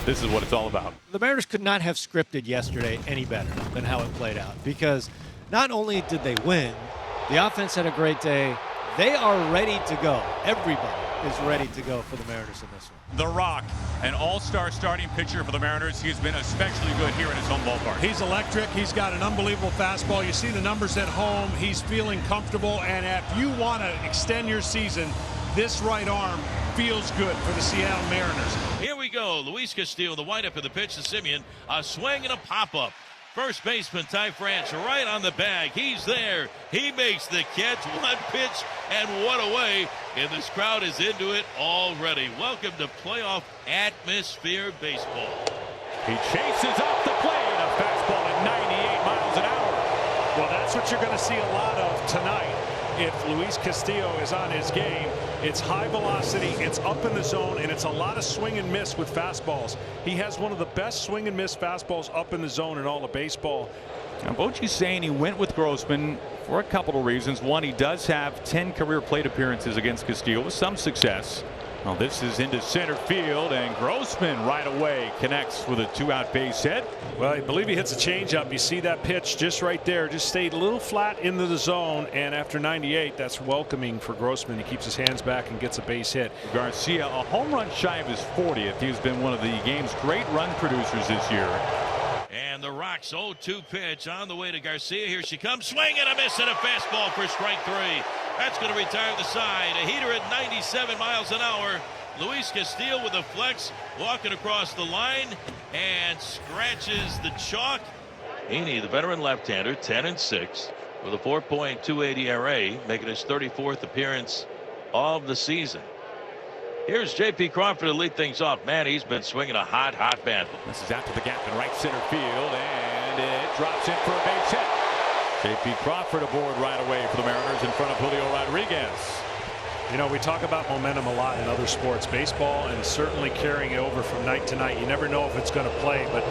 this is what it's all about. The Mariners could not have scripted yesterday any better than how it played out, because not only did they win, the offense had a great day. They are ready to go. Everybody is ready to go for the Mariners in this one. The Rock, an all-star starting pitcher for the Mariners. He's been especially good here in his home ballpark. He's electric. He's got an unbelievable fastball. You see the numbers at home. He's feeling comfortable. And if you want to extend your season, this right arm feels good for the Seattle Mariners. Here we go. Luis Castillo, the windup of the pitch to Simeon. A swing and a pop-up. First baseman Ty France right on the bag. He's there. He makes the catch. One pitch and one away. And this crowd is into it already. Welcome to playoff atmosphere baseball. He chases off the plate. A fastball at 98 miles an hour. Well, that's what you're going to see a lot of tonight. If Luis Castillo is on his game, it's high velocity, it's up in the zone, and it's a lot of swing and miss with fastballs. He has one of the best swing and miss fastballs up in the zone in all of baseball. Now, Bochy's saying he went with Grossman for a couple of reasons. One, he does have 10 career plate appearances against Castillo with some success. Well, this is into center field, and Grossman right away connects with a 2-out base hit. Well, I believe he hits a changeup. You see that pitch just right there, just stayed a little flat into the zone, and after 98, that's welcoming for Grossman. He keeps his hands back and gets a base hit. Garcia, a home run shy of his 40th. He's been one of the game's great run producers this year. And the Rocks 0-2 pitch on the way to Garcia. Here she comes. Swing and a miss and a fastball for strike 3. That's going to retire the side. A heater at 97 miles an hour. Luis Castillo with a flex walking across the line and scratches the chalk. Heaney, the veteran left-hander, 10-6 with a 4.28 ERA, making his 34th appearance of the season. Here's J.P. Crawford to lead things off. Man, he's been swinging a hot bat. This is out to the gap in right center field, and it drops in for a base hit. J.P. Crawford aboard right away for the Mariners in front of Julio Rodriguez. You know, we talk about momentum a lot in other sports, baseball, and certainly carrying it over from night to night. You never know if it's going to play, but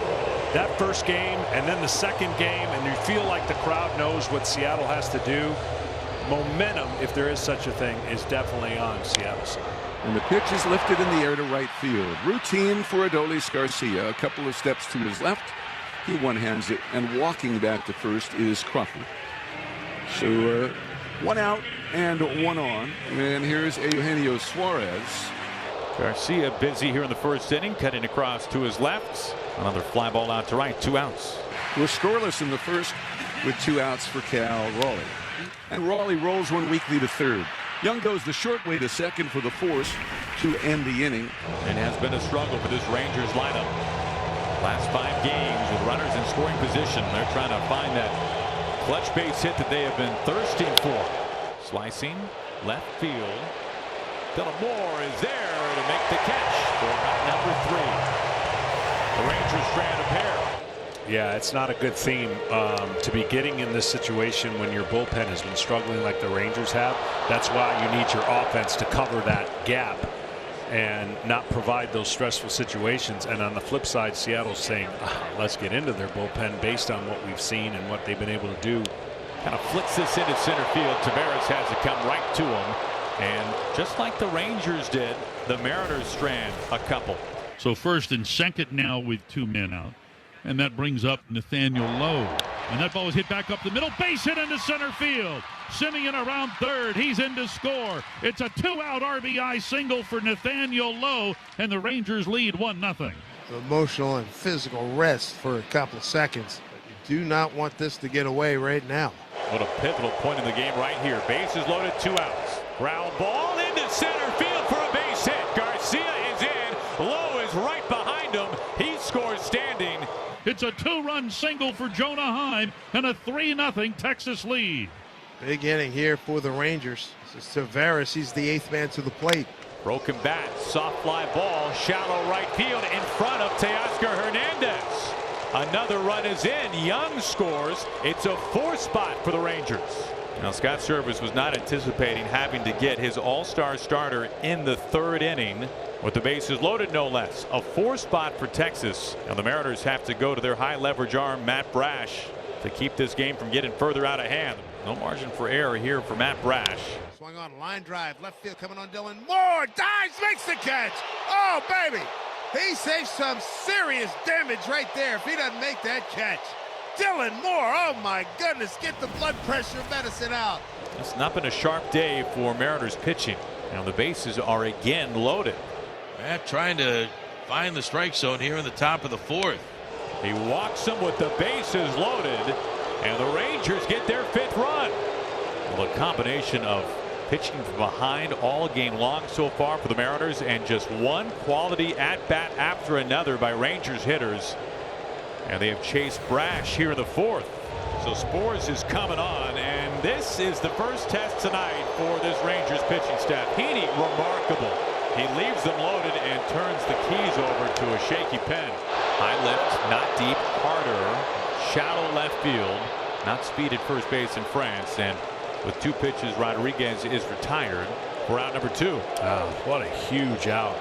that first game and then the second game, and you feel like the crowd knows what Seattle has to do. Momentum, if there is such a thing, is definitely on Seattle's side. And the pitch is lifted in the air to right field. Routine for Adolis Garcia. A couple of steps to his left. He one-hands it, and walking back to first is Crawford. So one out and one on. And here's Eugenio Suarez. Garcia busy here in the first inning, cutting across to his left. Another fly ball out to right, 2 outs. We're scoreless in the first with 2 outs for Cal Raleigh. And Raleigh rolls one weakly to third. Young goes the short way to second for the force to end the inning. It has been a struggle for this Rangers lineup. Last 5 games with runners in scoring position. They're trying to find that clutch base hit that they have been thirsting for. Slicing left field. Dylan Moore is there to make the catch for out number 3. The Rangers strand a pair. Yeah, it's not a good theme to be getting in this situation when your bullpen has been struggling like the Rangers have. That's why you need your offense to cover that gap and not provide those stressful situations. And on the flip side, Seattle's saying, let's get into their bullpen based on what we've seen and what they've been able to do. Kind of flicks this into center field. Tavares has it come right to him. And just like the Rangers did, the Mariners strand a couple. So first and second now with 2 men out. And that brings up Nathaniel Lowe. And that ball is hit back up the middle. Base hit into center field. Simeon around third. He's in to score. It's a 2-out RBI single for Nathaniel Lowe. And the Rangers lead 1-0. Emotional and physical rest for a couple of seconds. But you do not want this to get away right now. What a pivotal point in the game right here. Bases loaded, 2 outs. Ground ball into center field for a base hit. Garcia is in. Lowe is right behind him. He scores standing. It's a 2-run single for Jonah Heim and a 3-0 Texas lead. Big inning here for the Rangers. This is Tavares. He's the 8th man to the plate. Broken bat, soft fly ball, shallow right field in front of Teoscar Hernandez. Another run is in. Young scores. It's a 4 spot for the Rangers. Now, Scott Servais was not anticipating having to get his all-star starter in the 3rd inning with the bases loaded, no less. A 4 spot for Texas. Now the Mariners have to go to their high leverage arm, Matt Brash, to keep this game from getting further out of hand. No margin for error here for Matt Brash. Swung on, line drive, left field coming on Dylan Moore, dives, makes the catch. Oh, baby. He saved some serious damage right there if he doesn't make that catch. Dylan Moore, oh my goodness, get the blood pressure medicine out. It's not been a sharp day for Mariners pitching. Now the bases are again loaded. Matt trying to find the strike zone here in the top of the fourth. He walks them with the bases loaded, and the Rangers get their 5th run. Well, a combination of pitching from behind all game long so far for the Mariners, and just one quality at bat after another by Rangers hitters. And they have chased Brash here in the 4th. So Spores is coming on, and this is the first test tonight for this Rangers pitching staff. Heaney, remarkable. He leaves them loaded and turns the keys over to a shaky pen. High lift, not deep. Carter, shallow left field. Not speed at first base in France. And with 2 pitches, Rodriguez is retired for out number 2. Oh, what a huge out.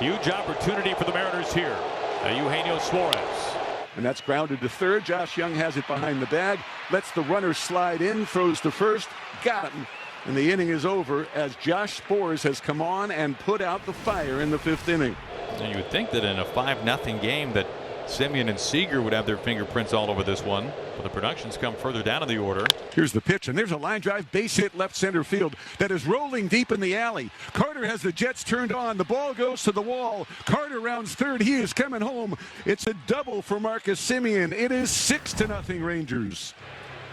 Huge opportunity for the Mariners here. Eugenio Suarez. And that's grounded to third. Josh Young has it behind the bag. Lets the runner slide in. Throws to first. Got him. And the inning is over as Josh Spores has come on and put out the fire in the 5th inning. And you would think that in a 5-0 game that Semien and Seager would have their fingerprints all over this one. But the productions come further down in the order. Here's the pitch, and there's a line drive base hit left center field that is rolling deep in the alley. Carter has the Jets turned on. The ball goes to the wall. Carter rounds third. He is coming home. It's a double for Marcus Semien. It is 6-0 Rangers.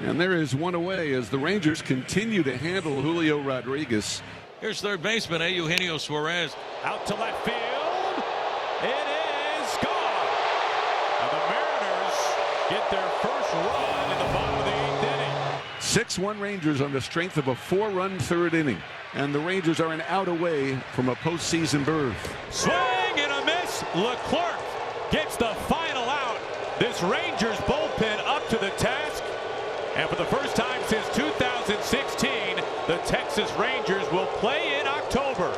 And there is one away as the Rangers continue to handle Julio Rodriguez. Here's third baseman Eugenio Suarez. Out to left field. It is gone. And the Mariners get their first run in the bottom of the 8th inning. 6-1 Rangers on the strength of a 4-run 3rd inning. And the Rangers are an out away from a postseason berth. Swing and a miss. Leclerc gets the final out. This Rangers bullpen up to the task. And for the first time since 2016, the Texas Rangers will play in October.